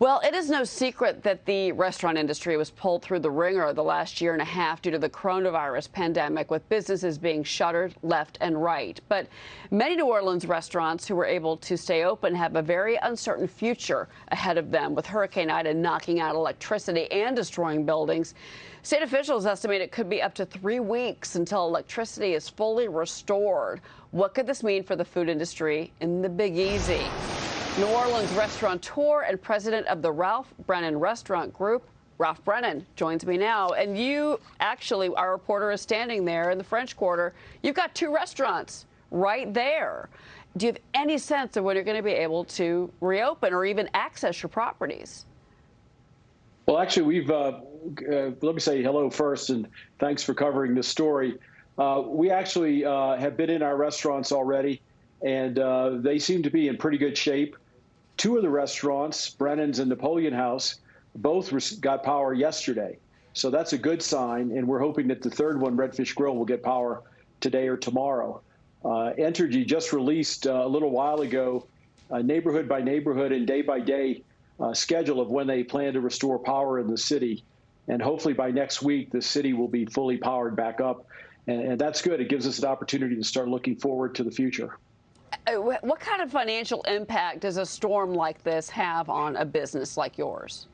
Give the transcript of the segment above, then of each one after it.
Well, it is no secret that the restaurant industry was pulled through the ringer the last year and a half due to the coronavirus pandemic, with businesses being shuttered left and right. But many New Orleans restaurants who were able to stay open have a very uncertain future ahead of them, with Hurricane Ida knocking out electricity and destroying buildings. State officials estimate it could be up to 3 weeks until electricity is fully restored. What could this mean for the food industry in the Big Easy? New Orleans restaurateur and president of the Brennan Restaurant Group, Ralph Brennan, joins me now. And you, actually, our reporter is standing there in the French Quarter. You've got 2 restaurants right there. Do you have any sense of when you're going to be able to reopen or even access your properties? Well, actually, we've let me say hello first, and thanks for covering this story. We actually have been in our restaurants already, and they seem to be in pretty good shape. 2 of the restaurants, Brennan's and Napoleon House, both got power yesterday. So that's a good sign, and we're hoping that the 3rd one, Redfish Grill, will get power today or tomorrow. Entergy just released a little while ago a neighborhood by neighborhood and day by day schedule of when they plan to restore power in the city. And hopefully by next week, the city will be fully powered back up. And that's good. It gives us an opportunity to start looking forward to the future. What kind of financial impact does a storm like this have on a business like yours?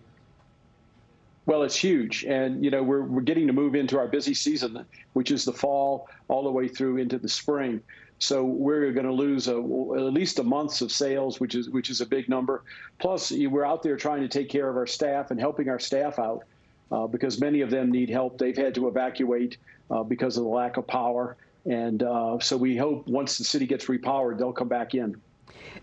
Well, it's huge. And, you know, we're getting to move into our busy season, which is the fall all the way through into the spring. So we're going to lose at least a month of sales, which is a big number. Plus, we're out there trying to take care of our staff and helping our staff out because many of them need help. They've had to evacuate because of the lack of power. And so we hope once the city gets repowered, they'll come back in.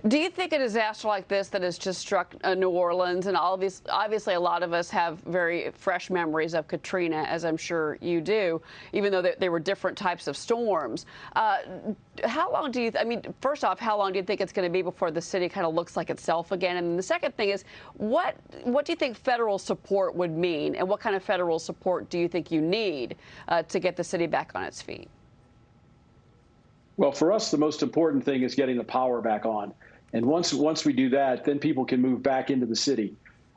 Do you think a disaster like this that has just struck New Orleans, and obviously a lot of us have very fresh memories of Katrina, as I'm sure you do, even though they were different types of storms. How long do you, first off, how long do you think it's going to be before the city kind of looks like itself again? And the second thing is, what do you think federal support would mean, and what kind of federal support do you think you need to get the city back on its feet? Well, for us, the most important thing is getting the power back on. And once we do that, then people can move back into the city.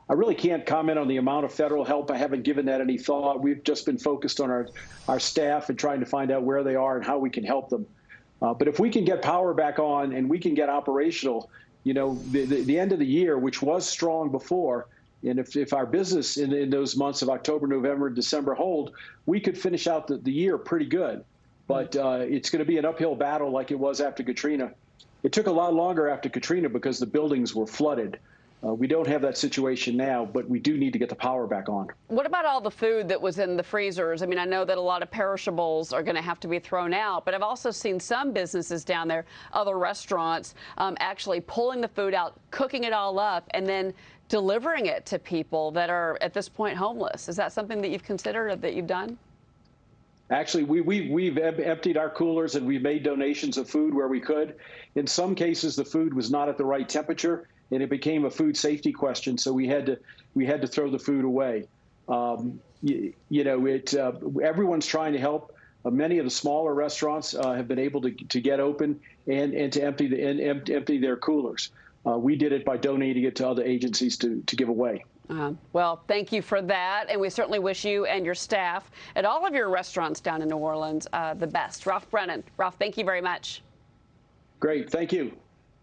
I really can't comment on the amount of federal help. I haven't given that any thought. We've just been focused on our staff and trying to find out where they are and how we can help them. But if we can get power back on and we can get operational, you know, the end of the year, which was strong before, and if our business in those months of October, November, and December hold, we could finish out the year pretty good. But it's going to be an uphill battle like it was after Katrina. It took a lot longer after Katrina because the buildings were flooded. We don't have that situation now, but we do need to get the power back on. What about all the food that was in the freezers? I mean, I know that a lot of perishables are going to have to be thrown out, but I've also seen some businesses down there, other restaurants, actually pulling the food out, cooking it all up, and then delivering it to people that are at this point homeless. Is that something that you've considered or that you've done? Actually, we've emptied our coolers and we've made donations of food where we could. In some cases, the food was not at the right temperature, and it became a food safety question. So we had to throw the food away. You know, everyone's trying to help. Many of the smaller restaurants have been able to get open and to empty their coolers. We did it by donating it to other agencies to give away. Well, thank you for that, and we certainly wish you and your staff at all of your restaurants down in New Orleans the best. Ralph Brennan. Ralph, thank you very much. Great. Thank you.